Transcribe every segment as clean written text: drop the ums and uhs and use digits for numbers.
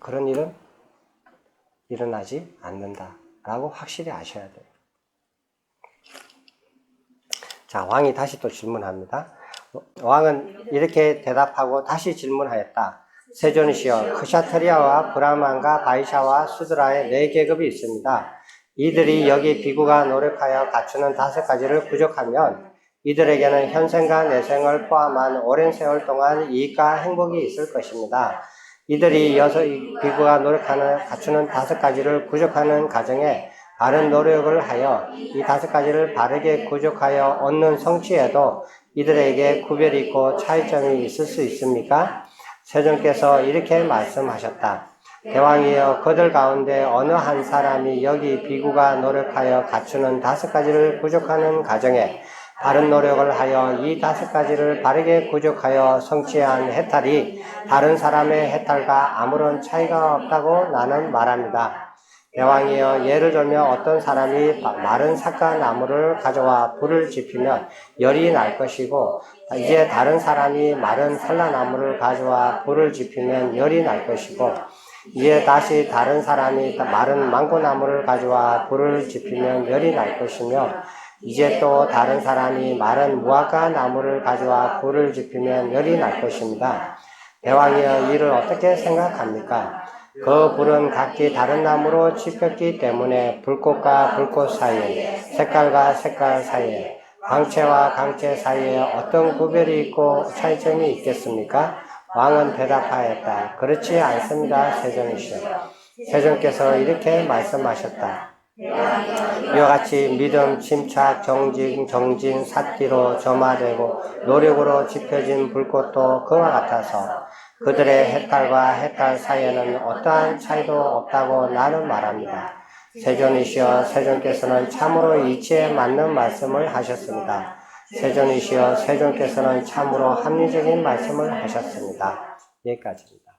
그런 일은 일어나지 않는다라고 확실히 아셔야 돼요. 자, 왕이 다시 또 질문합니다. 왕은 이렇게 대답하고 다시 질문하였다. 세존이시여, 크샤트리아와 브라만과 바이샤와 수드라의 4계급이 있습니다. 이들이 여기 비구가 노력하여 갖추는 5가지를 부족하면 이들에게는 현생과 내생을 포함한 오랜 세월 동안 이익과 행복이 있을 것입니다. 이들이 비구가 노력하는 갖추는 5가지를 부족하는 가정에 바른 노력을 하여 이 5가지를 바르게 부족하여 얻는 성취에도 이들에게 구별이 있고 차이점이 있을 수 있습니까? 세존께서 이렇게 말씀하셨다. 대왕이여, 그들 가운데 어느 한 사람이 여기 비구가 노력하여 갖추는 5가지를 부족하는 가정에 바른 노력을 하여 이 5가지를 바르게 부족하여 성취한 해탈이 다른 사람의 해탈과 아무런 차이가 없다고 나는 말합니다. 대왕이여, 예를 들면 어떤 사람이 마른 삿갓나무를 가져와 불을 지피면 열이 날 것이고, 이제 다른 사람이 마른 산라나무를 가져와 불을 지피면 열이 날 것이고, 이제 다시 다른 사람이 마른 망고나무를 가져와 불을 지피면 열이 날 것이며, 이제 또 다른 사람이 마른 무화과 나무를 가져와 불을 지피면 열이 날 것입니다. 대왕이여, 이를 어떻게 생각합니까? 그 불은 각기 다른 나무로 지폈기 때문에 불꽃과 불꽃 사이에, 색깔과 색깔 사이에, 광채와 광채 사이에 어떤 구별이 있고 차이점이 있겠습니까? 왕은 대답하였다. 그렇지 않습니다, 세존이시여. 세존께서 이렇게 말씀하셨다. 이와 같이 믿음, 침착, 정진, 삿기로 점화되고 노력으로 지펴진 불꽃도 그와 같아서 그들의 해탈과 해탈 사이에는 어떠한 차이도 없다고 나는 말합니다. 세존이시여, 세존께서는 참으로 이치에 맞는 말씀을 하셨습니다. 세존이시여, 세존께서는 참으로 합리적인 말씀을 하셨습니다. 여기까지입니다.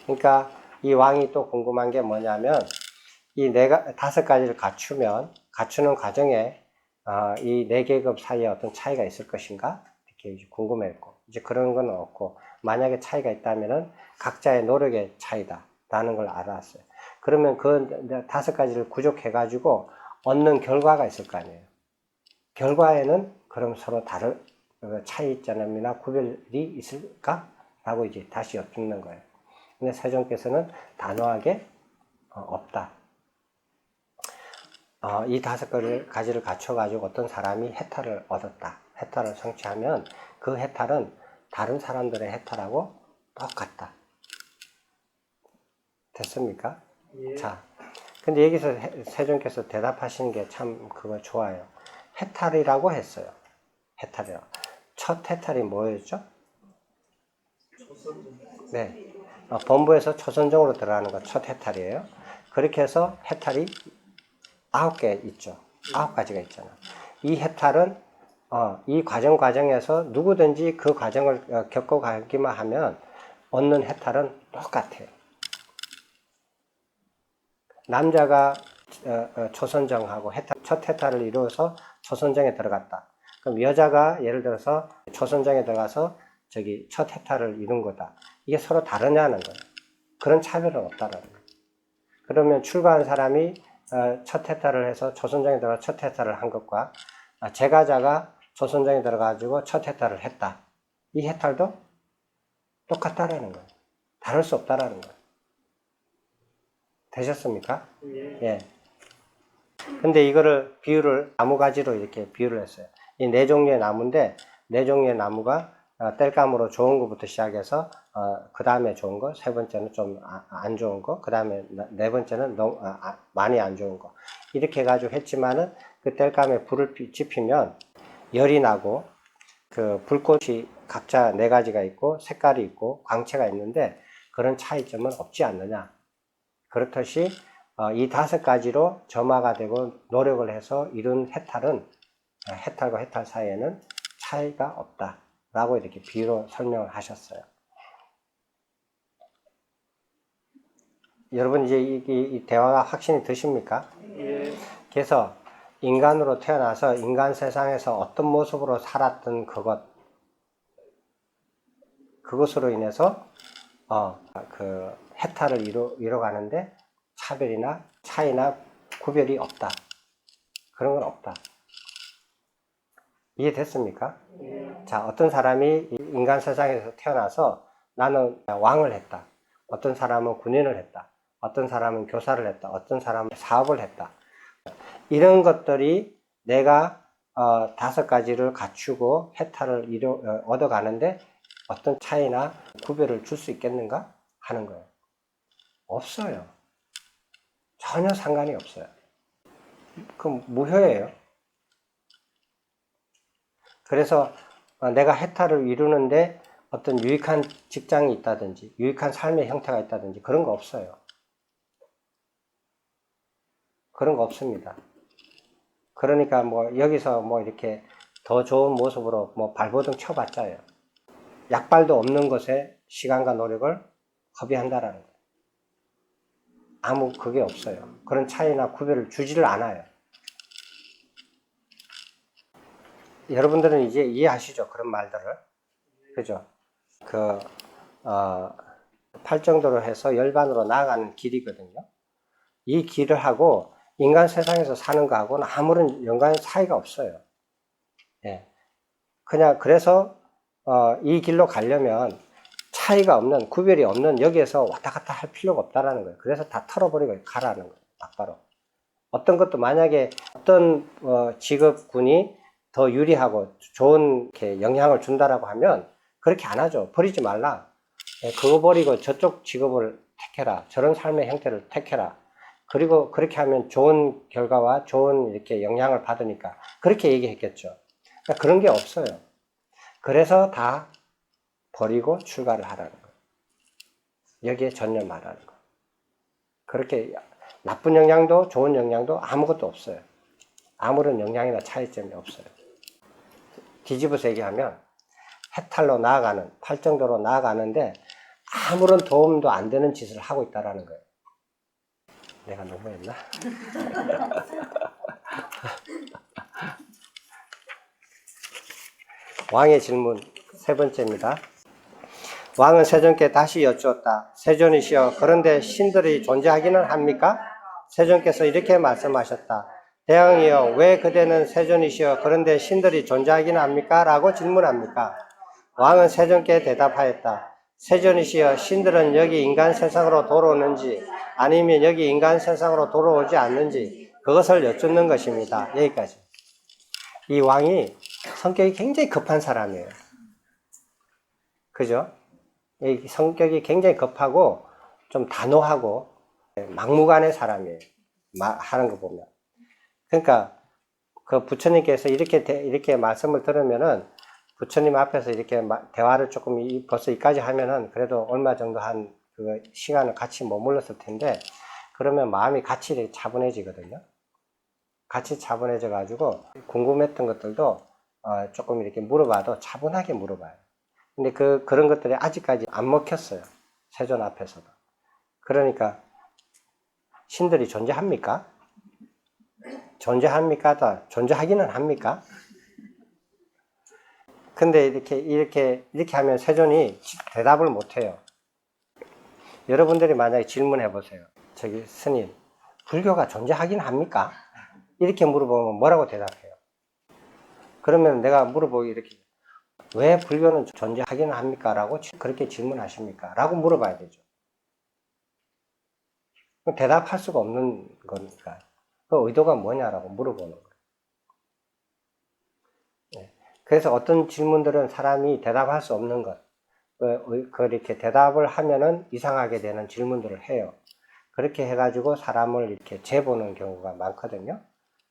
그러니까 이 왕이 또 궁금한 게 뭐냐면, 이 5가지를 갖추는 과정에 이 4계급 사이에 어떤 차이가 있을 것인가? 이렇게 궁금했고, 이제 그런 건 없고, 만약에 차이가 있다면은 각자의 노력의 차이다라는 걸 알았어요. 그러면 그 5가지를 구족해가지고 얻는 결과가 있을 거 아니에요. 결과에는 그럼 서로 다른 차이점이나 구별이 있을까? 라고 이제 다시 여쭙는 거예요. 근데 세종께서는 단호하게 없다. 이 5가지를 갖춰가지고 어떤 사람이 해탈을 얻었다. 해탈을 성취하면 그 해탈은 다른 사람들의 해탈하고 똑같다. 됐습니까? 예. 자, 근데 여기서 세종께서 대답하시는 게 참 그거 좋아요. 해탈이라고 했어요. 해탈이라고. 첫 해탈이 뭐였죠? 네. 본부에서 초선정으로 들어가는 거 첫 해탈이에요. 그렇게 해서 해탈이 9개 있죠. 9가지가 있잖아. 이 해탈은 이 과정에서 누구든지 그 과정을 겪어가기만 하면 얻는 해탈은 똑같아요. 남자가 초선정하고 첫 해탈을 이루어서 초선정에 들어갔다. 그럼 여자가 예를 들어서 초선정에 들어가서 첫 해탈을 이룬 거다. 이게 서로 다르냐는 거예요. 그런 차별은 없다라는 거예요. 그러면 출가한 사람이 첫 해탈을 해서 초선정에 들어가 첫 해탈을 한 것과 제가자가 초선정에 들어가지고 첫 해탈을 했다. 이 해탈도 똑같다라는 거예요. 다를 수 없다라는 거예요. 되셨습니까? 예. 근데 이거를 비유를 나무가지로 이렇게 비유를 했어요. 이 4종류의 나무인데 4종류의 나무가 땔감으로 좋은 것부터 시작해서 그 다음에 좋은 거, 3번째는 좀 안 좋은 거, 그 다음에 4번째는 너무 많이 안 좋은 거, 이렇게 해가지고 했지만은 그 땔감에 불을 지피면 열이 나고 그 불꽃이 각자 4가지가 있고 색깔이 있고 광채가 있는데 그런 차이점은 없지 않느냐. 그렇듯이 이 5가지로 점화가 되고 노력을 해서 이룬 해탈은 해탈과 해탈 사이에는 차이가 없다 라고 이렇게 비유로 설명을 하셨어요. 여러분 이제 이 대화가 확신이 드십니까? 예. 그래서 인간으로 태어나서 인간 세상에서 어떤 모습으로 살았던 그것으로 인해서 그 해탈을 이뤄가는데 차별이나 차이나 구별이 없다. 그런 건 없다. 이해됐습니까? 자, 어떤 사람이 인간 세상에서 태어나서 나는 왕을 했다. 어떤 사람은 군인을 했다. 어떤 사람은 교사를 했다. 어떤 사람은 사업을 했다. 이런 것들이 내가 5가지를 갖추고 해탈을 얻어가는데 어떤 차이나 구별을 줄 수 있겠는가 하는 거예요. 없어요. 전혀 상관이 없어요. 그럼 무효예요. 그래서 내가 해탈을 이루는데 어떤 유익한 직장이 있다든지 유익한 삶의 형태가 있다든지 그런 거 없어요. 그런 거 없습니다. 그러니까 뭐 여기서 뭐 이렇게 더 좋은 모습으로 뭐 발버둥 쳐봤자요. 약발도 없는 것에 시간과 노력을 허비한다라는 거예요. 아무 그게 없어요. 그런 차이나 구별을 주지를 않아요. 여러분들은 이제 이해하시죠? 그런 말들을. 그죠? 팔정도로 해서 열반으로 나아가는 길이거든요. 이 길을 하고 인간 세상에서 사는 거하고는 아무런 연관의 차이가 없어요. 예. 그냥 그래서 이 길로 가려면 차이가 없는, 구별이 없는 여기에서 왔다 갔다 할 필요가 없다라는 거예요. 그래서 다 털어버리고 가라는 거예요. 막바로. 어떤 것도 만약에 어떤 직업군이 더 유리하고 좋은 이렇게 영향을 준다라고 하면 그렇게 안 하죠. 버리지 말라. 그거 버리고 저쪽 직업을 택해라. 저런 삶의 형태를 택해라. 그리고 그렇게 하면 좋은 결과와 좋은 이렇게 영향을 받으니까 그렇게 얘기했겠죠. 그러니까 그런 게 없어요. 그래서 다 버리고 출가를 하라는 거예요. 여기에 전념하라는 거예요. 그렇게 나쁜 영향도 좋은 영향도 아무것도 없어요. 아무런 영향이나 차이점이 없어요. 뒤집어서 얘기하면 해탈로 나아가는, 팔정도로 나아가는데 아무런 도움도 안 되는 짓을 하고 있다는 거예요. 내가 너무했나? 왕의 질문 3번째입니다. 왕은 세존께 다시 여쭈었다. 세존이시여, 그런데 신들이 존재하기는 합니까? 세존께서 이렇게 말씀하셨다. 대왕이여, 왜 그대는 세존이시여, 그런데 신들이 존재하기는 합니까? 라고 질문합니까? 왕은 세존께 대답하였다. 세존이시여, 신들은 여기 인간 세상으로 돌아오는지 아니면 여기 인간 세상으로 돌아오지 않는지 그것을 여쭙는 것입니다. 여기까지. 이 왕이 성격이 굉장히 급한 사람이에요. 그죠? 성격이 굉장히 급하고 좀 단호하고 막무가내 사람이에요. 하는 거 보면. 그러니까 그 부처님께서 이렇게 말씀을 들으면은 부처님 앞에서 이렇게 대화를 조금 벌써 여기까지 하면은 그래도 얼마 정도 한 그 시간을 같이 머물렀을 텐데 그러면 마음이 같이 이렇게 차분해지거든요. 같이 차분해져 가지고 궁금했던 것들도 조금 이렇게 물어봐도 차분하게 물어봐요. 근데 그런 것들이 아직까지 안 먹혔어요. 세존 앞에서도. 그러니까 신들이 존재합니까? 존재합니까? 존재하기는 합니까? 근데 이렇게 하면 세존이 대답을 못 해요. 여러분들이 만약에 질문해 보세요. 저기 스님, 불교가 존재하긴 합니까? 이렇게 물어보면 뭐라고 대답해요? 그러면 내가 물어보기 이렇게, 왜 불교는 존재하기는 합니까? 라고 그렇게 질문하십니까? 라고 물어봐야 되죠. 대답할 수가 없는 거니까. 그 의도가 뭐냐라고 물어보는 거예요. 네. 그래서 어떤 질문들은 사람이 대답할 수 없는 것, 그렇게 대답을 하면은 이상하게 되는 질문들을 해요. 그렇게 해가지고 사람을 이렇게 재보는 경우가 많거든요.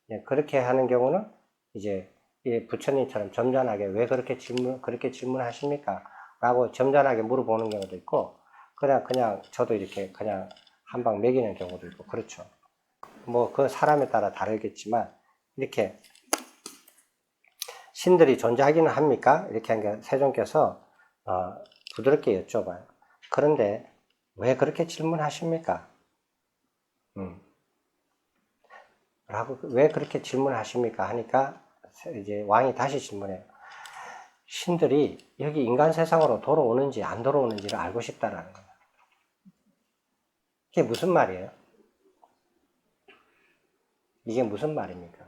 네. 그렇게 하는 경우는 이제 부처님처럼 점잖하게 왜 그렇게 질문하십니까? 라고 점잖하게 물어보는 경우도 있고, 그냥 저도 이렇게 그냥 한 방 먹이는 경우도 있고, 그렇죠. 뭐, 그 사람에 따라 다르겠지만, 이렇게, 신들이 존재하기는 합니까? 이렇게 한 게 세존께서, 부드럽게 여쭤봐요. 그런데, 왜 그렇게 질문하십니까? 왜 그렇게 질문하십니까? 하니까, 이제 왕이 다시 질문해요. 신들이 여기 인간 세상으로 돌아오는지 안 돌아오는지를 알고 싶다라는 거예요. 이게 무슨 말이에요? 이게 무슨 말입니까?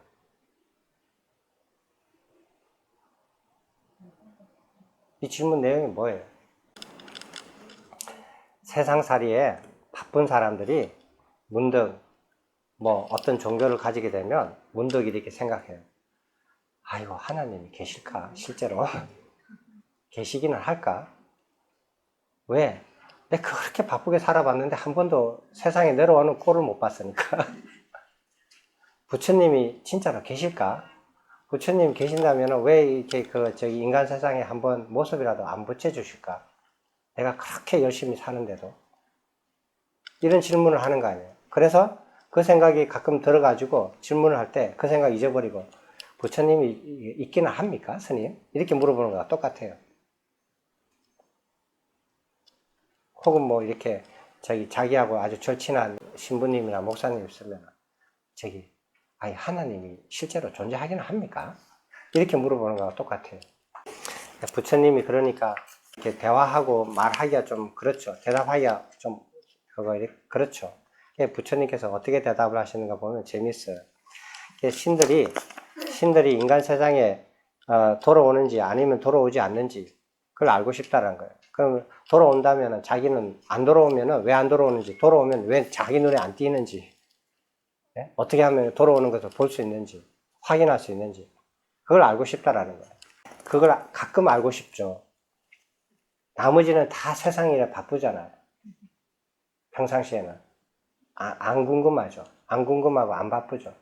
이 질문 내용이 뭐예요? 세상살이에 바쁜 사람들이 문득 뭐 어떤 종교를 가지게 되면 문득 이렇게 생각해요. 아이고, 하나님이 계실까? 실제로 계시기는 할까? 왜? 내가 그렇게 바쁘게 살아봤는데 한 번도 세상에 내려오는 꼴을 못 봤으니까. 부처님이 진짜로 계실까? 부처님 계신다면 왜 이렇게 인간 세상에 한번 모습이라도 안 붙여주실까? 내가 그렇게 열심히 사는데도. 이런 질문을 하는 거 아니에요. 그래서 그 생각이 가끔 들어가지고 질문을 할 때 그 생각 잊어버리고 부처님이 있기는 합니까? 스님? 이렇게 물어보는 거랑 똑같아요. 혹은 뭐 이렇게 자기하고 아주 절친한 신부님이나 목사님 있으면 아니 하나님이 실제로 존재하기는 합니까? 이렇게 물어보는 거랑 똑같아요. 부처님이 그러니까 이렇게 대화하고 말하기가 좀 그렇죠. 대답하기가 좀 그렇죠. 부처님께서 어떻게 대답을 하시는가 보면 재밌어요. 신들이 인간 세상에 돌아오는지 아니면 돌아오지 않는지 그걸 알고 싶다는 거예요. 그럼 돌아온다면 자기는 안 돌아오면 왜 안 돌아오는지, 돌아오면 왜 자기 눈에 안 띄는지, 네? 어떻게 하면 돌아오는 것을 볼 수 있는지, 확인할 수 있는지 그걸 알고 싶다라는 거예요. 그걸 가끔 알고 싶죠. 나머지는 다 세상 일에 바쁘잖아요. 평상시에는 안 궁금하죠. 안 궁금하고 안 바쁘죠.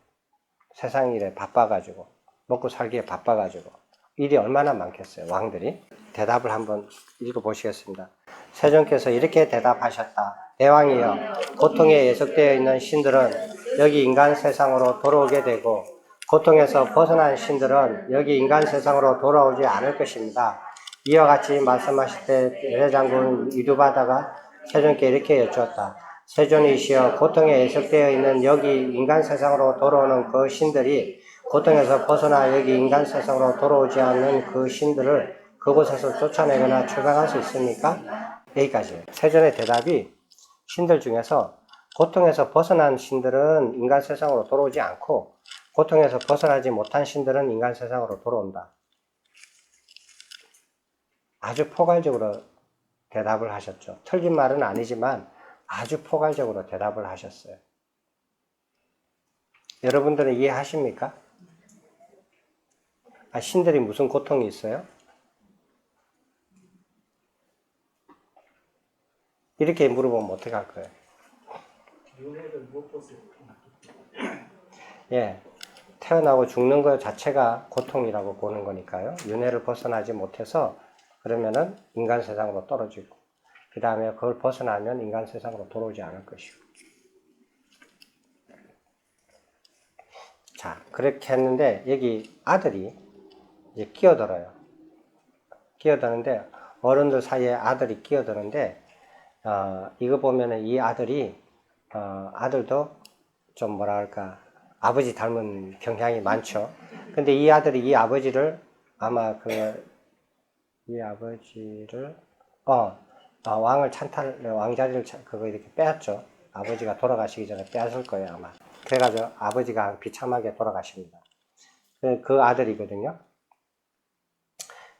세상 일에 바빠가지고 먹고 살기에 바빠가지고 일이 얼마나 많겠어요. 왕들이. 대답을 한번 읽어보시겠습니다. 세존께서 이렇게 대답하셨다. 대왕이여, 고통에 예속되어 있는 신들은 여기 인간 세상으로 돌아오게 되고 고통에서 벗어난 신들은 여기 인간 세상으로 돌아오지 않을 것입니다. 이와 같이 말씀하실 때 대장군 위두바다가 세존께 이렇게 여쭈었다. 세존이시여, 고통에 예속되어 있는 여기 인간 세상으로 돌아오는 그 신들이 고통에서 벗어나 여기 인간 세상으로 돌아오지 않는 그 신들을 그곳에서 쫓아내거나 추방할 수 있습니까? 여기까지. 세존의 대답이 신들 중에서 고통에서 벗어난 신들은 인간 세상으로 돌아오지 않고 고통에서 벗어나지 못한 신들은 인간 세상으로 돌아온다. 아주 포괄적으로 대답을 하셨죠. 틀린 말은 아니지만 아주 포괄적으로 대답을 하셨어요. 여러분들은 이해하십니까? 신들이 무슨 고통이 있어요? 이렇게 물어보면 어떻게 할 거예요? 윤회를 못 보세요. 예, 태어나고 죽는 것 자체가 고통이라고 보는 거니까요. 윤회를 벗어나지 못해서 그러면은 인간 세상으로 떨어지고 그 다음에 그걸 벗어나면 인간 세상으로 돌아오지 않을 것이고. 자, 그렇게 했는데 여기 아들이 이제 끼어들어요. 끼어드는데 어른들 사이에 아들이 끼어드는데 이거 보면은 이 아들이 아들도 좀 뭐라 할까 아버지 닮은 경향이 많죠. 근데 이 아들이 이 아버지를 아마 이 아버지를 왕을 왕자리를 그거 이렇게 빼앗죠. 아버지가 돌아가시기 전에 빼앗을 거예요 아마. 그래가지고 아버지가 비참하게 돌아가십니다. 그 아들이거든요.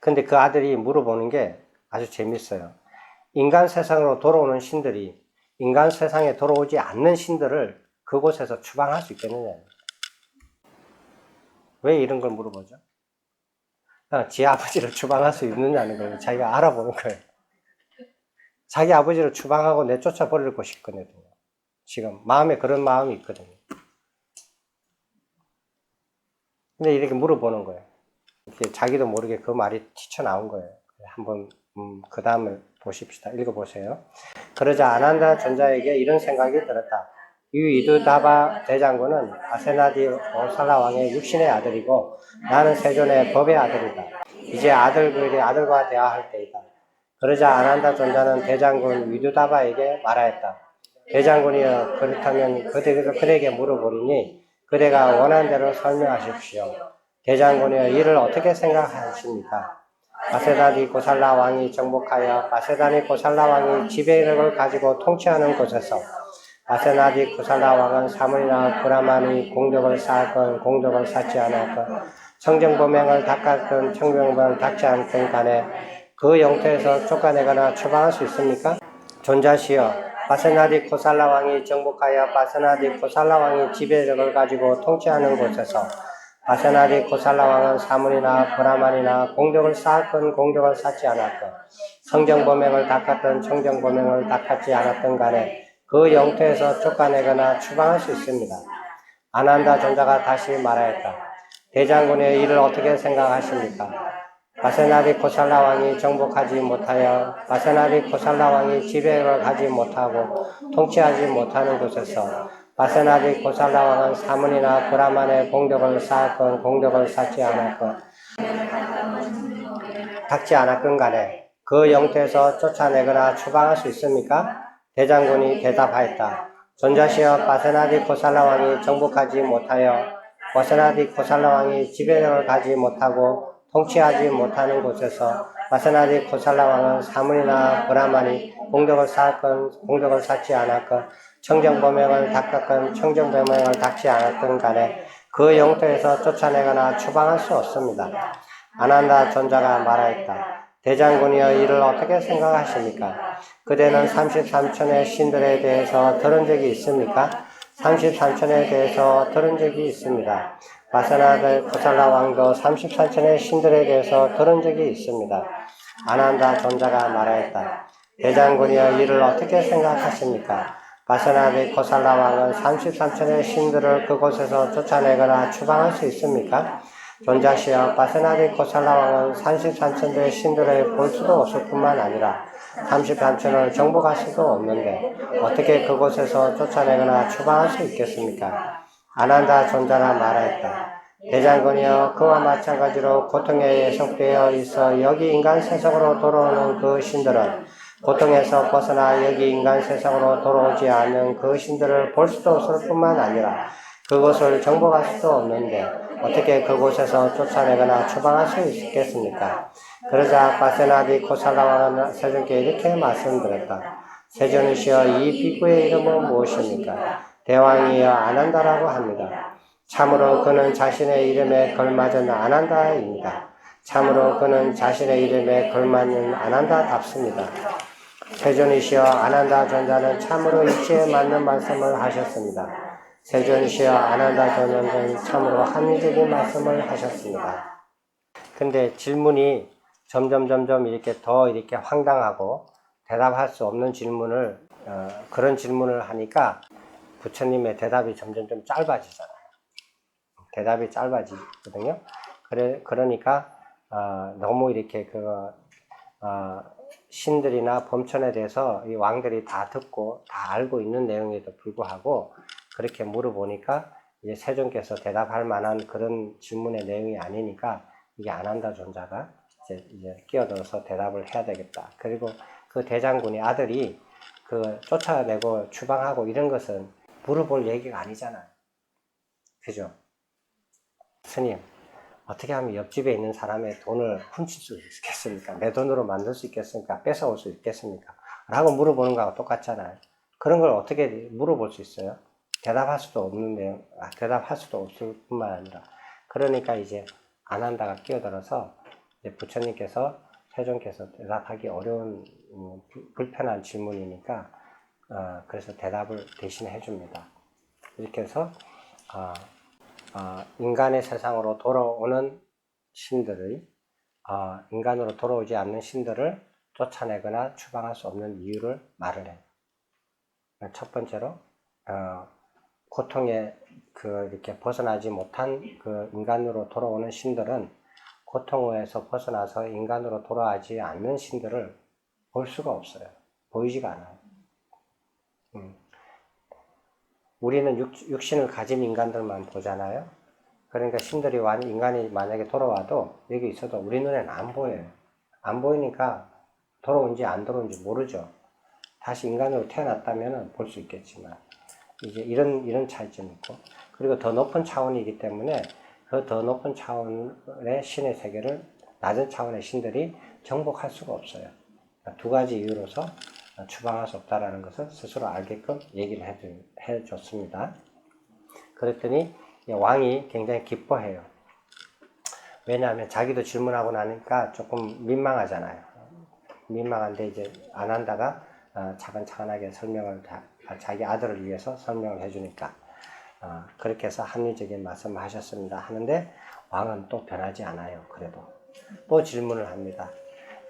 근데 그 아들이 물어보는 게 아주 재밌어요. 인간 세상으로 돌아오는 신들이 인간 세상에 돌아오지 않는 신들을 그곳에서 추방할 수 있겠느냐. 왜 이런 걸 물어보죠? 지 아버지를 추방할 수 있느냐는 걸 자기가 알아보는 거예요. 자기 아버지를 추방하고 내쫓아 버리고 싶거든요. 지금 마음에 그런 마음이 있거든요. 근데 이렇게 물어보는 거예요. 이렇게 자기도 모르게 그 말이 튀쳐나온 거예요. 한번 그 다음을 보십시다. 읽어보세요. 그러자 아난다 존자에게 이런 생각이 들었다. 이 위두다바 대장군은 아세나디 오살라 왕의 육신의 아들이고 나는 세존의 법의 아들이다. 이제 아들과 대화할 때이다. 그러자 아난다 존자는 대장군 위두다바에게 말하였다. 대장군이여, 그렇다면 그대에게 물어보리니 그대가 원하는 대로 설명하십시오. 대장군이여, 이를 어떻게 생각하십니까? 바세다니 고살라 왕이 정복하여 바세다니 고살라 왕이 지배력을 가지고 통치하는 곳에서 바세나디 쿠살라 왕은 사물이나 브라만이 공덕을 쌓았건 공덕을 쌓지 않았건 청정범행을 닦았건 청정범행을 닦지 않건 간에 그 영토에서 쫓아내거나 추방할 수 있습니까? 존자시여, 바세나디 코살라 왕이 정복하여 바세나디 코살라 왕이 지배력을 가지고 통치하는 곳에서 바세나디 코살라 왕은 사물이나 브라만이나 공덕을 쌓았건 공덕을 쌓지 않았건 성정범행을 닦았던 청정범행을 닦았지 않았던 간에 그 영토에서 쫓아내거나 추방할 수 있습니다. 아난다 존자가 다시 말하였다. 대장군의 일을 어떻게 생각하십니까? 바세나디 코살라 왕이 정복하지 못하여 바세나디 코살라 왕이 지배를 하지 못하고 통치하지 못하는 곳에서 바세나디 코살라 왕은 사문이나 브라만의 공덕을 쌓았건 공덕을 쌓지 않았건 닦지 않았건 간에 그 영토에서 쫓아내거나 추방할 수 있습니까? 대장군이 대답하였다. 존자시여, 바세나디 코살라 왕이 정복하지 못하여 바세나디 코살라 왕이 지배력을 가지 못하고 통치하지 못하는 곳에서 바세나디 코살라 왕은 사문이나 브라만이 공덕을 쌓았건 공덕을 쌓지 않았건 청정범행을 닦았건 청정범행을 닦지 않았건 간에 그 영토에서 쫓아내거나 추방할 수 없습니다. 아난다 존자가 말하였다. 대장군이여, 이를 어떻게 생각하십니까? 그대는 33천의 신들에 대해서 들은 적이 있습니까? 33천에 대해서 들은 적이 있습니다. 바세나디 코살라 왕도 33천의 신들에 대해서 들은 적이 있습니다. 아난다 존자가 말하였다. 대장군이여, 이를 어떻게 생각하십니까? 바세나디 코살라 왕은 33천의 신들을 그곳에서 쫓아내거나 추방할 수 있습니까? 존자시여, 바세나디 코살라 왕은 33천의 신들을 볼 수도 없을 뿐만 아니라 33천을 정복할 수도 없는데 어떻게 그곳에서 쫓아내거나 추방할 수 있겠습니까? 아난다 존자가 말하였다. 대장군이여, 그와 마찬가지로 고통에 예속되어 있어 여기 인간 세상으로 돌아오는 그 신들은 고통에서 벗어나 여기 인간 세상으로 돌아오지 않는 그 신들을 볼 수도 없을 뿐만 아니라 그곳을 정복할 수도 없는데 어떻게 그곳에서 쫓아내거나 추방할 수 있겠습니까? 그러자 바세나디 코살라 왕은 세존께 이렇게 말씀드렸다. 세존이시여, 이 비구의 이름은 무엇입니까? 대왕이여 아난다라고 합니다. 참으로 그는 자신의 이름에 걸맞은 아난다입니다. 참으로 그는 자신의 이름에 걸맞는 아난다답습니다. 세존이시여, 아난다 존자는 참으로 이치에 맞는 말씀을 하셨습니다. 세존이시여, 아난다 존자는 참으로 합리적인 말씀을 하셨습니다. 근데 질문이 점점 이렇게 더 이렇게 황당하고 대답할 수 없는 질문을 그런 질문을 하니까 부처님의 대답이 점점 좀 짧아지잖아요. 대답이 짧아지거든요. 그러니까 너무 이렇게 신들이나 범천에 대해서 이 왕들이 다 듣고 다 알고 있는 내용에도 불구하고 그렇게 물어보니까 이제 세존께서 대답할 만한 그런 질문의 내용이 아니니까 이게 아난다 존자가 이제 끼어들어서 대답을 해야 되겠다. 그리고 그 대장군의 아들이 그 쫓아내고 추방하고 이런 것은 물어볼 얘기가 아니잖아요. 그죠? 스님, 어떻게 하면 옆집에 있는 사람의 돈을 훔칠 수 있겠습니까? 내 돈으로 만들 수 있겠습니까? 뺏어올 수 있겠습니까? 라고 물어보는 거하고 똑같잖아요. 그런 걸 어떻게 물어볼 수 있어요? 대답할 수도 없는데, 대답할 수도 없을 뿐만 아니라. 그러니까 이제 아난다가 끼어들어서 이제 부처님께서, 세존께서 대답하기 어려운, 불편한 질문이니까, 그래서 대답을 대신 해줍니다. 이렇게 해서, 인간의 세상으로 돌아오는 신들의, 인간으로 돌아오지 않는 신들을 쫓아내거나 추방할 수 없는 이유를 말을 해요. 첫 번째로, 고통에 이렇게 벗어나지 못한 그 인간으로 돌아오는 신들은 고통에서 벗어나서 인간으로 돌아오지 않는 신들을 볼 수가 없어요. 보이지가 않아요. 우리는 육신을 가진 인간들만 보잖아요. 그러니까 신들이 인간이 만약에 돌아와도 여기 있어도 우리 눈에는 안 보여요. 안 보이니까 돌아온지 안 돌아온지 모르죠. 다시 인간으로 태어났다면 볼 수 있겠지만 이제 이런 차이점이 있고, 그리고 더 높은 차원이기 때문에 그 더 높은 차원의 신의 세계를 낮은 차원의 신들이 정복할 수가 없어요. 두 가지 이유로서 추방할 수 없다라는 것을 스스로 알게끔 얘기를 해줬습니다. 그랬더니 왕이 굉장히 기뻐해요. 왜냐하면 자기도 질문하고 나니까 조금 민망하잖아요. 민망한데 이제 안 한다가 차근차근하게 설명을 자기 아들을 위해서 설명을 해주니까 그렇게 해서 합리적인 말씀을 하셨습니다. 하는데 왕은 또 변하지 않아요. 그래도 또 질문을 합니다.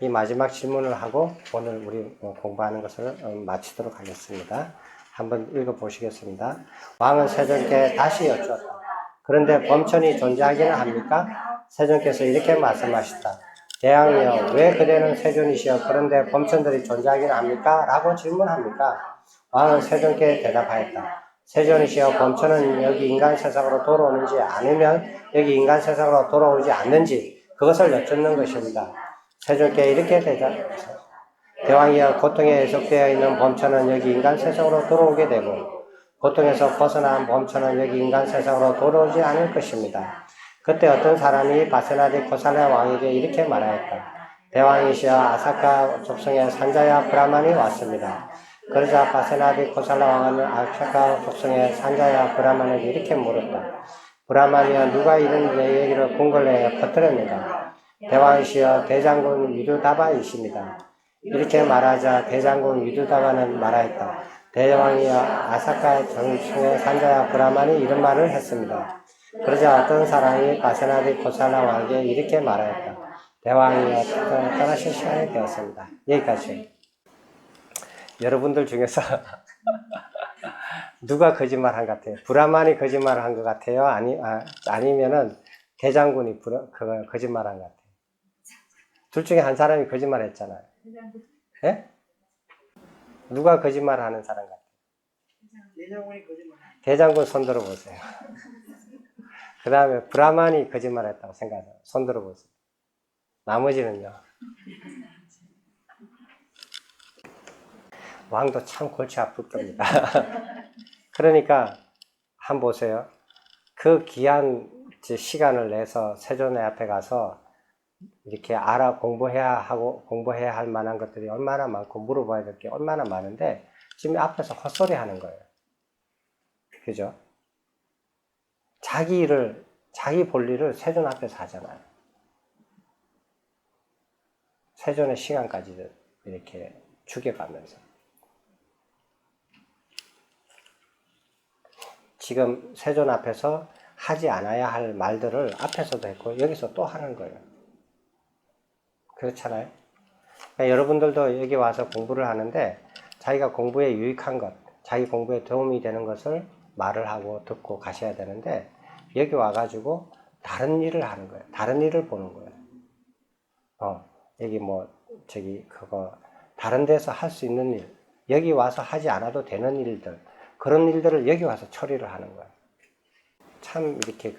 이 마지막 질문을 하고 오늘 우리 공부하는 것을 마치도록 하겠습니다. 한번 읽어보시겠습니다. 왕은 세존께 다시 여쭈었다. 그런데 범천이 존재하기는 합니까? 세존께서 이렇게 말씀하셨다. 대왕이여, 왜 그대는 세존이시여 그런데 범천들이 존재하기는 합니까? 라고 질문합니까? 왕은 세존께 대답하였다. 세존이시여, 범천은 여기 인간 세상으로 돌아오는지 아니면 여기 인간 세상으로 돌아오지 않는지 그것을 여쭙는 것입니다. 세존께 이렇게 대답했다. 대왕이여, 고통에 애속되어 있는 범천은 여기 인간 세상으로 돌아오게 되고 고통에서 벗어난 범천은 여기 인간 세상으로 돌아오지 않을 것입니다. 그때 어떤 사람이 바세나디 코살라 왕에게 이렇게 말하였다. 대왕이시여, 아사카 족속의 산자야 브라만이 왔습니다. 그러자 바세나디 코살라 왕은 아사카 족속의 산자야 브라만에게 이렇게 물었다. 브라만이여, 누가 이런 내 얘기를 궁궐내에 퍼뜨렸는가? 대왕이시여, 대장군 위두다바이십니다. 이렇게 말하자 대장군 위두다바는 말하였다. 대왕이여, 아사카 족속의 산자야 브라만이 이런 말을 했습니다. 그러자 어떤 사람이 바세나디 코살라 왕에게 이렇게 말하였다. 대왕이여, 떠나실 시간이 되었습니다. 여기까지. 여러분들 중에서 누가 거짓말한 것 같아요? 브라만이 거짓말을 한 것 같아요? 아니면은 대장군이 거짓말한 것 같아요? 둘 중에 한 사람이 거짓말했잖아요. 예? 누가 거짓말하는 사람 같아요? 대장군이 거짓말. 대장군 손 들어보세요. 그 다음에 브라만이 거짓말했다고 생각해요. 손 들어보세요. 나머지는요. 왕도 참 골치 아플 겁니다. 그러니까 한번 보세요. 그 귀한 시간을 내서 세존의 앞에 가서 이렇게 공부해야 할 만한 것들이 얼마나 많고 물어봐야 될 게 얼마나 많은데 지금 앞에서 헛소리 하는 거예요. 그죠? 자기 볼 일을 세존 앞에서 하잖아요. 세존의 시간까지 이렇게 죽여가면서. 지금 세존 앞에서 하지 않아야 할 말들을 앞에서도 했고 여기서 또 하는 거예요. 그렇잖아요. 그러니까 여러분들도 여기 와서 공부를 하는데 자기가 공부에 유익한 것, 자기 공부에 도움이 되는 것을 말을 하고 듣고 가셔야 되는데 여기 와가지고 다른 일을 하는 거예요. 다른 일을 보는 거예요. 여기 다른 데서 할 수 있는 일, 여기 와서 하지 않아도 되는 일들, 그런 일들을 여기 와서 처리를 하는 거예요. 참 이렇게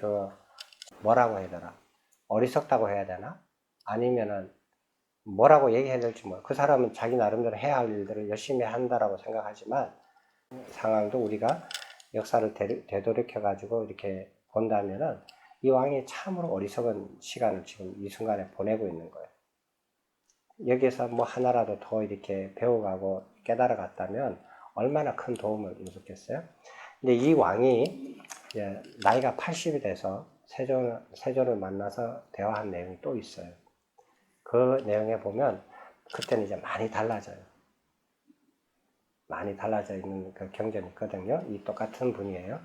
뭐라고 해야 되나? 어리석다고 해야 되나? 아니면은 뭐라고 얘기해야 될지 그 사람은 자기 나름대로 해야 할 일들을 열심히 한다라고 생각하지만 상황도 우리가 역사를 되돌이켜가지고 이렇게 본다면은 이 왕이 참으로 어리석은 시간을 지금 이 순간에 보내고 있는 거예요. 여기에서 하나라도 더 이렇게 배워가고 깨달아갔다면 얼마나 큰 도움을 이루겠어요? 근데 이 왕이 나이가 80이 돼서 세존을 만나서 대화한 내용이 또 있어요. 그 내용에 보면 그때는 이제 많이 달라져요. 많이 달라져 있는 그 경전이 있거든요. 이 똑같은 분이에요.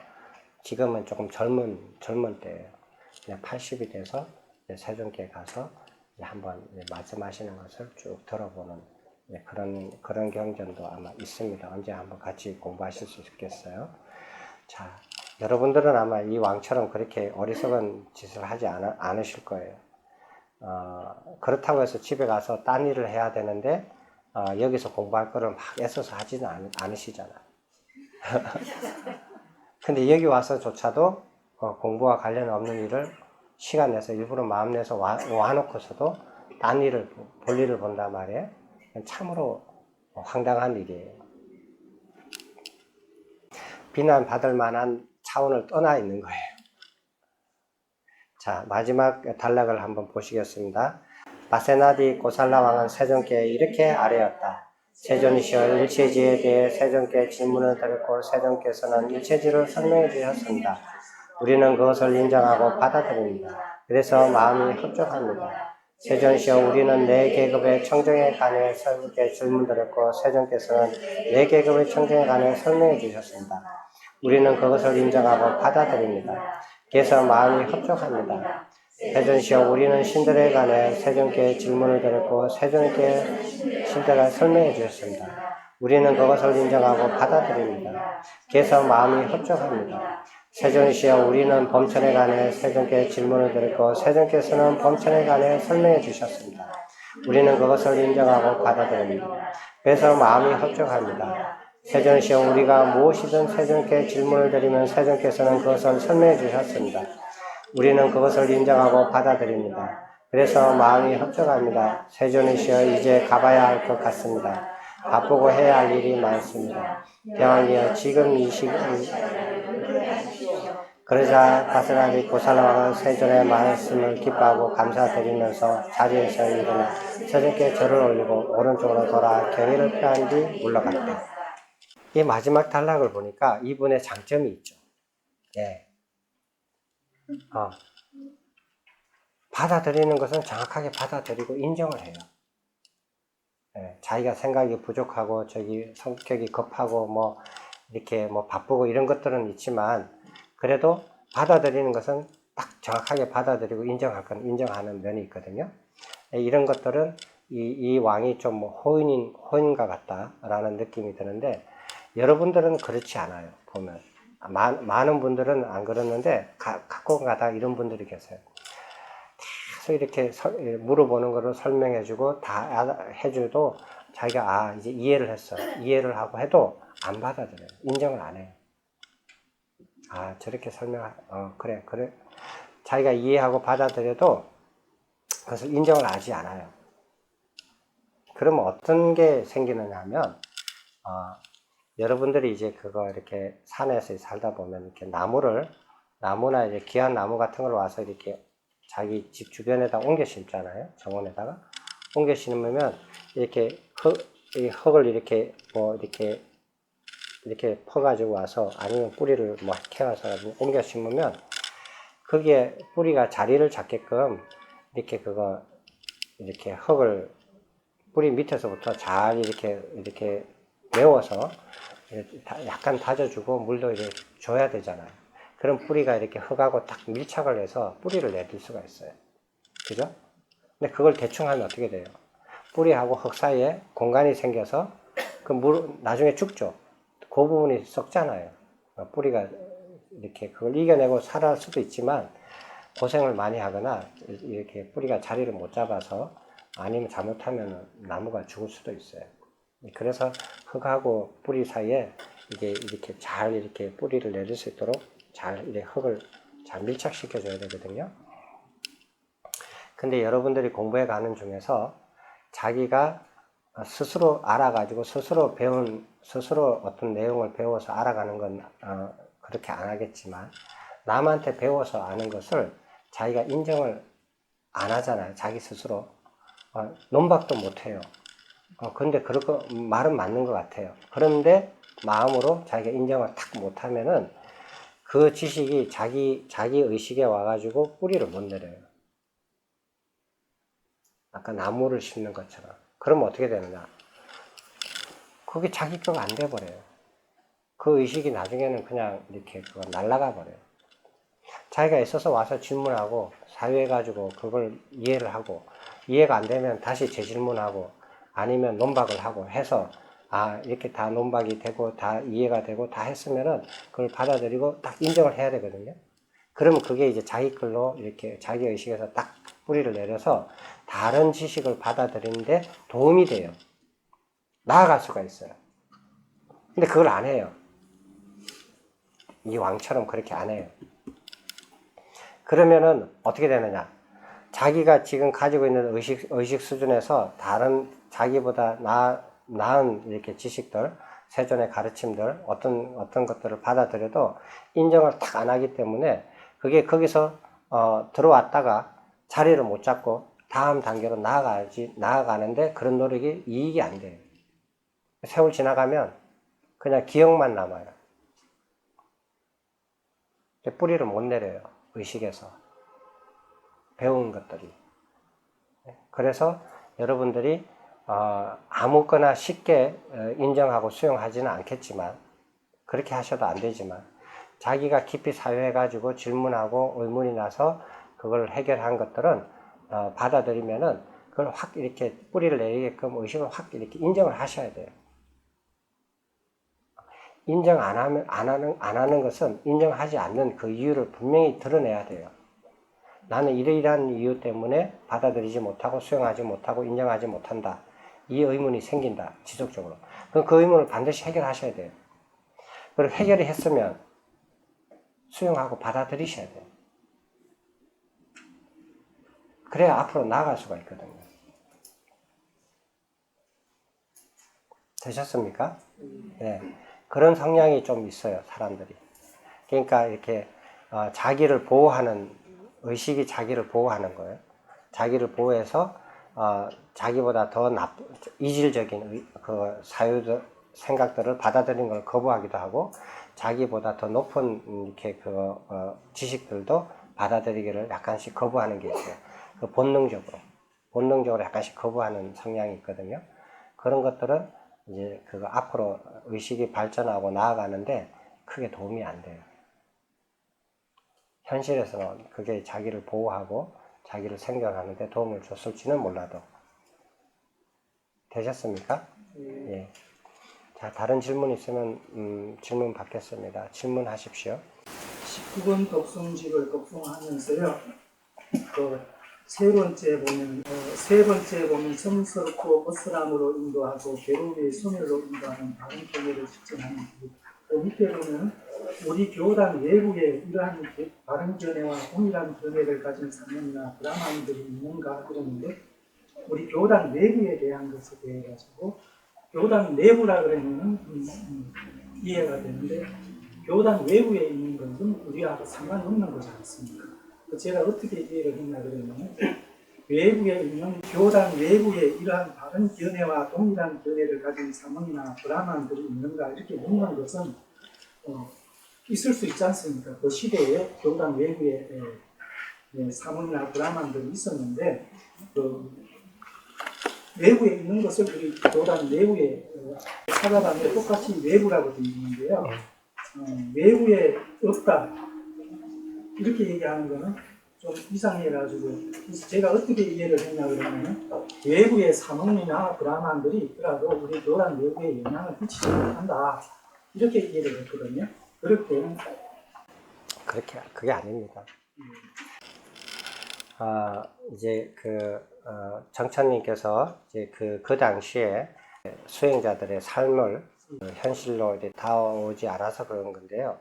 지금은 조금 젊은 때예요. 80이 돼서 세존께 가서 한번 말씀하시는 것을 쭉 들어보는 그런 경전도 아마 있습니다. 언제 한번 같이 공부하실 수 있겠어요? 자, 여러분들은 아마 이 왕처럼 그렇게 어리석은 짓을 하지 않으실 거예요. 그렇다고 해서 집에 가서 딴 일을 해야 되는데 여기서 공부할 거를 막 애써서 하지는 않으시잖아요. 근데 여기 와서조차도 공부와 관련 없는 일을 시간 내서 일부러 마음 내서 와놓고서도 딴 일을 볼 일을 본단 말이에요. 참으로 황당한 일이에요. 비난받을 만한 차원을 떠나 있는 거예요. 자, 마지막 단락을 한번 보시겠습니다. 바세나디 고살라 왕은 세존께 이렇게 아뢰었다. 세존이시여 일체지에 대해 세존께 질문을 드렸고 세존께서는 일체지를 설명해 주셨습니다. 우리는 그것을 인정하고 받아들입니다. 그래서 마음이 흡족합니다. 세존이시여 우리는 내 계급의 청정에 관해 세존께 질문드렸고 세존께서는 내 계급의 청정에 관해 설명해 주셨습니다. 우리는 그것을 인정하고 받아들입니다. 그래서 마음이 흡족합니다. 세존이시여 우리는 신들에 관해 세존께 질문을 드렸고 세존께 신들을 설명해 주셨습니다. 우리는 그것을 인정하고 받아들입니다. 그래서 마음이 흡족합니다. 세존이시여 우리는 범천에 관해 세존께 질문을 드렸고 세존께서는 범천에 관해 설명해 주셨습니다. 우리는 그것을 인정하고 받아들입니다. 그래서 마음이 흡족합니다. 세존이시여 우리가 무엇이든 세존께 질문을 드리면 세존께서는 그것을 설명해 주셨습니다. 우리는 그것을 인정하고 받아들입니다. 그래서 마음이 흡족합니다. 세존이시여 이제 가봐야 할 것 같습니다. 바쁘고 해야 할 일이 많습니다. 대왕이여 지금 이 시간 그러자 바스라비 고살라왕은 세존의 말씀을 기뻐하고 감사드리면서 자리에서 일어나 세존께 절을 올리고 오른쪽으로 돌아 경의를 표한 뒤 물러갔다. 이 마지막 단락을 보니까 이분의 장점이 있죠. 예. 받아들이는 것은 정확하게 받아들이고 인정을 해요. 예, 자기가 생각이 부족하고 성격이 급하고 이렇게 바쁘고 이런 것들은 있지만 그래도 받아들이는 것은 딱 정확하게 받아들이고 인정할 건 인정하는 면이 있거든요. 예, 이런 것들은 이 왕이 좀 호인과 같다라는 느낌이 드는데 여러분들은 그렇지 않아요. 보면 많은 분들은 안 그러는데 가끔 가다 이런 분들이 계세요. 계속 이렇게 물어보는 거를 설명해주고 다 해줘도 자기가 이제 이해를 했어. 이해를 하고 해도 안 받아들여요. 인정을 안 해요. 저렇게 그래. 자기가 이해하고 받아들여도 그것을 인정을 하지 않아요. 그러면 어떤 게 생기느냐 하면, 여러분들이 이제 그거 이렇게 산에서 살다 보면 이렇게 나무나 이제 귀한 나무 같은 걸 와서 이렇게 자기 집 주변에다 옮겨 심잖아요. 정원에다가. 옮겨 심으면 이렇게 흙을 이렇게 이렇게 퍼가지고 와서 아니면 뿌리를 캐와서 옮겨 심으면 거기에 뿌리가 자리를 잡게끔 이렇게 이렇게 흙을 뿌리 밑에서부터 잘 이렇게 메워서 약간 다져주고 물도 이렇게 줘야 되잖아요. 그럼 뿌리가 이렇게 흙하고 딱 밀착을 해서 뿌리를 내릴 수가 있어요. 그죠? 근데 그걸 대충 하면 어떻게 돼요? 뿌리하고 흙 사이에 공간이 생겨서 나중에 죽죠. 그 부분이 썩잖아요. 뿌리가 이렇게 그걸 이겨내고 살아날 수도 있지만 고생을 많이 하거나 이렇게 뿌리가 자리를 못 잡아서 아니면 잘못하면 나무가 죽을 수도 있어요. 그래서 흙하고 뿌리 사이에 이게 이렇게 잘 이렇게 뿌리를 내릴 수 있도록 잘 이렇게 흙을 잘 밀착시켜 줘야 되거든요. 근데 여러분들이 공부해 가는 중에서 자기가 스스로 알아가지고 스스로 어떤 내용을 배워서 알아가는 건 그렇게 안 하겠지만 남한테 배워서 아는 것을 자기가 인정을 안 하잖아요. 자기 스스로. 논박도 못 해요. 근데 그렇게 말은 맞는 것 같아요. 그런데 마음으로 자기가 인정을 탁 못하면은 그 지식이 자기 의식에 와가지고 뿌리를 못 내려요. 아까 나무를 심는 것처럼. 그러면 어떻게 되느냐? 그게 자기 거가 안 돼버려요. 그 의식이 나중에는 그냥 이렇게 날아가 버려요. 자기가 있어서 와서 질문하고 사유해가지고 그걸 이해를 하고 이해가 안 되면 다시 재질문하고 아니면 논박을 하고 해서 이렇게 다 논박이 되고 다 이해가 되고 다 했으면은 그걸 받아들이고 딱 인정을 해야 되거든요. 그러면 그게 이제 자기 걸로 이렇게 자기 의식에서 딱 뿌리를 내려서 다른 지식을 받아들이는데 도움이 돼요. 나아갈 수가 있어요. 근데 그걸 안 해요. 이 왕처럼 그렇게 안 해요. 그러면은 어떻게 되느냐? 자기가 지금 가지고 있는 의식 수준에서 다른 자기보다 나은 이렇게 지식들, 세존의 가르침들, 어떤 것들을 받아들여도 인정을 딱 안 하기 때문에 그게 거기서 들어왔다가 자리를 못 잡고 다음 단계로 나아가는데 그런 노력이 이익이 안 돼요. 세월 지나가면 그냥 기억만 남아요. 뿌리를 못 내려요. 의식에서. 배운 것들이. 그래서 여러분들이 아무거나 쉽게 인정하고 수용하지는 않겠지만, 그렇게 하셔도 안 되지만, 자기가 깊이 사유해가지고 질문하고 의문이 나서 그걸 해결한 것들은 받아들이면은 그걸 확 이렇게 뿌리를 내리게끔 의식을 확 이렇게 인정을 하셔야 돼요. 인정 안 하는 것은 인정하지 않는 그 이유를 분명히 드러내야 돼요. 나는 이러이러한 이유 때문에 받아들이지 못하고 수용하지 못하고 인정하지 못한다. 이 의문이 생긴다. 지속적으로. 그럼 그 의문을 반드시 해결하셔야 돼요. 그리고 해결이 했으면 수용하고 받아들이셔야 돼요. 그래야 앞으로 나아갈 수가 있거든요. 되셨습니까? 네. 그런 성향이 좀 있어요, 사람들이. 그러니까 이렇게 자기를 보호하는, 의식이 자기를 보호하는 거예요. 자기를 보호해서 자기보다 더 이질적인 그 사유 생각들을 받아들이는 걸 거부하기도 하고, 자기보다 더 높은 이렇게 지식들도 받아들이기를 약간씩 거부하는 게 있어요. 그 본능적으로 약간씩 거부하는 성향이 있거든요. 그런 것들은 이제 그거 앞으로 의식이 발전하고 나아가는데 크게 도움이 안 돼요. 현실에서는 그게 자기를 보호하고 자기를 생존하는데 도움을 줬을지는 몰라도. 되셨습니까? 예. 자, 다른 질문 있으면 질문 받겠습니다. 질문하십시오. 19번 독송집을 독송하면서요. 세 번째 보면 성스럽고 벗으람으로 인도하고 괴로움의 소멸로 인도하는 바른 견해를 실천하는 그 밑에 보면 우리 교단 내부에 이러한 바른 견해와 동일한 견해를 가진 사람이나 브라만들이 있는가 그러는데, 우리 교단 내부에 대한 것에 대해 가지고 교단 내부라 그러면 이해가 되는데, 교단 외부에 있는 것은 우리하고 상관없는 거지 않습니까? 제가 어떻게 이해를 했나 그러면, 외부에 있는 교단 외부에 이러한 바른 견해와 동일한 견해를 가진 사문이나 브라만들이 있는가 이렇게 묻는 것은 있을 수 있지 않습니까? 그 시대에 교단 외부에 사문이나 브라만들이 있었는데, 외부에 있는 것을 우리 교단 내부에 찾아가면 똑같이 외부라고 되어 있는데요. 외부에 없다 이렇게 얘기하는 거는 좀 이상해가지고, 그래서 제가 어떻게 이해를 했냐 그러면, 외부의 사문이나 브라만들이 있더라도 우리 교단 내부에 영향을 끼치지 못한다 이렇게 이해를 했거든요. 그게 아닙니다. 이제 정찬님께서 이제 그 당시에 수행자들의 삶을 현실로 이제 닿아오지 않아서 그런 건데요.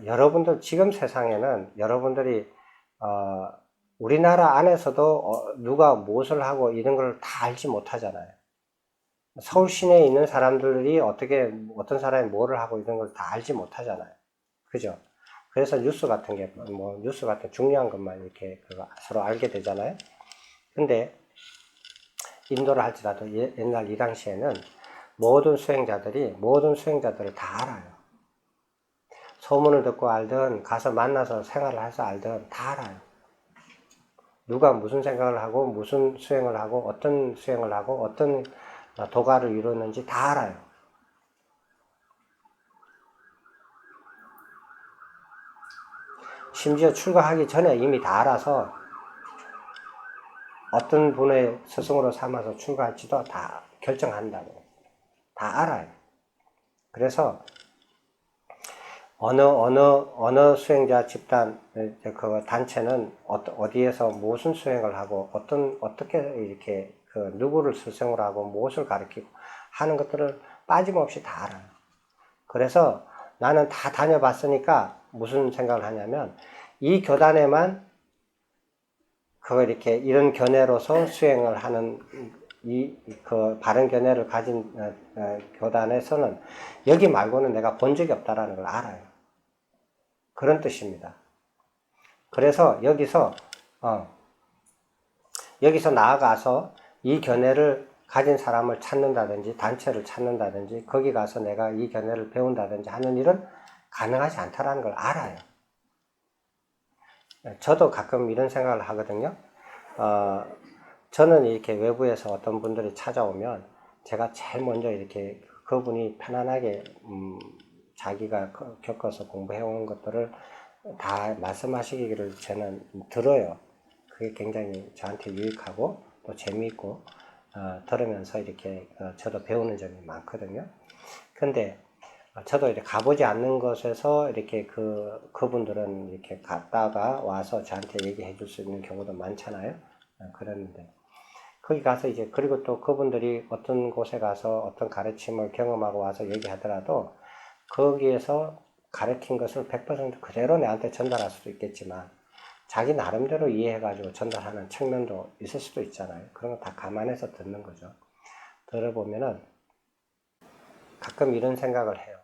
여러분들 지금 세상에는 여러분들이 우리나라 안에서도 누가 무엇을 하고 이런 걸 다 알지 못하잖아요. 서울 시내에 있는 사람들이 어떤 사람이 뭐를 하고 이런 걸 다 알지 못하잖아요. 그죠? 그래서 뉴스 같은 중요한 것만 이렇게 서로 알게 되잖아요. 근데 인도를 할지라도 옛날 이 당시에는 모든 수행자들을 다 알아요. 소문을 듣고 알든 가서 만나서 생활을 해서 알든 다 알아요. 누가 무슨 생각을 하고 무슨 수행을 하고 어떤 수행을 하고 어떤 도가를 이루었는지 다 알아요. 심지어 출가하기 전에 이미 다 알아서 어떤 분의 스승으로 삼아서 출가할지도 다 결정한다고. 다 알아요. 그래서 어느 수행자 집단, 그 단체는 어디에서 무슨 수행을 하고, 어떻게 이렇게 누구를 스승으로 하고, 무엇을 가르치고 하는 것들을 빠짐없이 다 알아요. 그래서 나는 다 다녀봤으니까 무슨 생각을 하냐면, 이 교단에만 이렇게 이런 견해로서 수행을 하는 바른 견해를 가진 교단에서는 여기 말고는 내가 본 적이 없다라는 걸 알아요. 그런 뜻입니다. 그래서 여기서 나아가서 이 견해를 가진 사람을 찾는다든지 단체를 찾는다든지 거기 가서 내가 이 견해를 배운다든지 하는 일은 가능하지 않다라는 걸 알아요. 저도 가끔 이런 생각을 하거든요. 저는 이렇게 외부에서 어떤 분들이 찾아오면 제가 제일 먼저 이렇게 그분이 편안하게 자기가 겪어서 공부해온 것들을 다 말씀하시기를 저는 들어요. 그게 굉장히 저한테 유익하고 또 재미있고 들으면서 이렇게 저도 배우는 점이 많거든요. 근데 저도 이렇게 가보지 않는 곳에서 이렇게 그분들은 이렇게 갔다가 와서 저한테 얘기해 줄 수 있는 경우도 많잖아요. 그랬는데 거기 가서 이제 그리고 또 그분들이 어떤 곳에 가서 어떤 가르침을 경험하고 와서 얘기하더라도 거기에서 가르친 것을 100% 그대로 내한테 전달할 수도 있겠지만 자기 나름대로 이해해가지고 전달하는 측면도 있을 수도 있잖아요. 그런 거 다 감안해서 듣는 거죠. 들어보면은 가끔 이런 생각을 해요.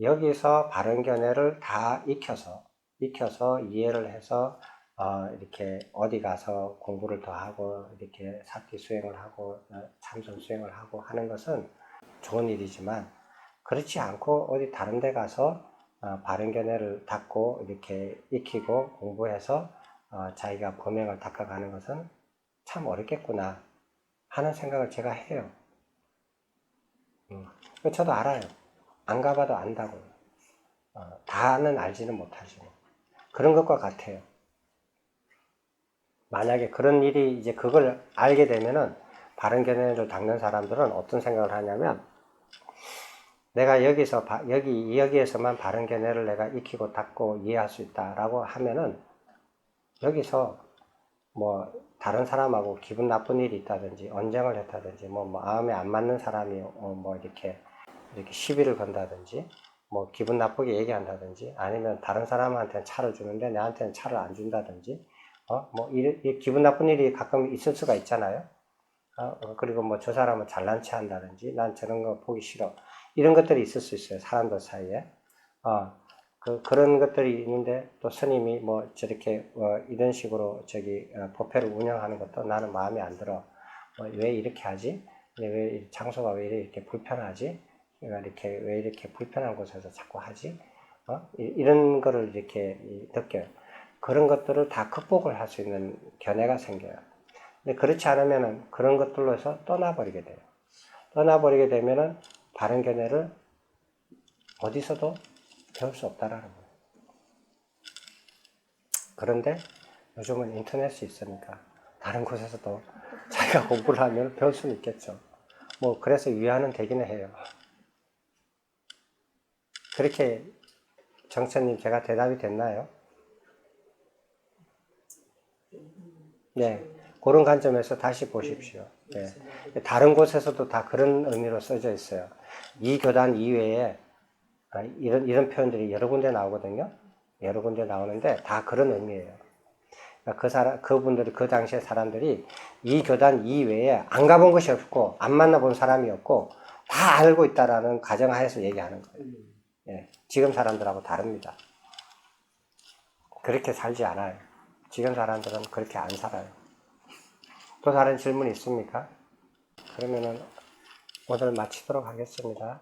여기서 바른 견해를 다 익혀서 이해를 해서 이렇게 어디 가서 공부를 더 하고 이렇게 사티 수행을 하고 참선 수행을 하고 하는 것은 좋은 일이지만 그렇지 않고 어디 다른 데 가서 바른 견해를 닦고 이렇게 익히고 공부해서 자기가 범행을 닦아가는 것은 참 어렵겠구나 하는 생각을 제가 해요. 저도 알아요. 안 가봐도 안다고요. 다는 알지는 못하지만 그런 것과 같아요. 만약에 그런 일이 이제 그걸 알게 되면은 바른 견해를 닦는 사람들은 어떤 생각을 하냐면 내가 여기에서만 바른 견해를 내가 익히고 닦고 이해할 수 있다라고 하면은 여기서 뭐 다른 사람하고 기분 나쁜 일이 있다든지 언쟁을 했다든지 뭐 마음에 안 맞는 사람이 뭐 이렇게 시비를 건다든지 뭐 기분 나쁘게 얘기한다든지 아니면 다른 사람한테는 차를 주는데 나한테는 차를 안 준다든지 뭐 기분 나쁜 일이 가끔 있을 수가 있잖아요. 그리고 뭐 저 사람은 잘난 체 한다든지 난 저런 거 보기 싫어 이런 것들이 있을 수 있어요. 사람들 사이에 그런 것들이 있는데 또 스님이 뭐 저렇게 이런 식으로 법회를 운영하는 것도 나는 마음에 안 들어. 왜 이렇게 하지? 왜 장소가 왜 이렇게 불편하지? 왜 이렇게 불편한 곳에서 자꾸 하지? 이런 거를 이렇게 느껴요. 그런 것들을 다 극복을 할 수 있는 견해가 생겨요. 근데 그렇지 않으면은 그런 것들로서 떠나버리게 돼요. 떠나버리게 되면은 바른 견해를 어디서도 배울 수 없다라는 거예요. 그런데 요즘은 인터넷이 있으니까 다른 곳에서도 자기가 공부를 하면 배울 수는 있겠죠. 뭐 그래서 위안은 되기는 해요. 그렇게 정천님 제가 대답이 됐나요? 네, 그런 관점에서 다시 보십시오. 네. 다른 곳에서도 다 그런 의미로 써져 있어요. 이 교단 이외에 이런 표현들이 여러 군데 나오거든요. 여러 군데 나오는데 다 그런 의미예요. 그분들이 그 당시에 사람들이 이 교단 이외에 안 가본 것이 없고 안 만나본 사람이 없고 다 알고 있다라는 가정하에서 얘기하는 거예요. 예, 지금 사람들하고 다릅니다. 그렇게 살지 않아요. 지금 사람들은 그렇게 안 살아요. 또 다른 질문 있습니까? 그러면은 오늘 마치도록 하겠습니다.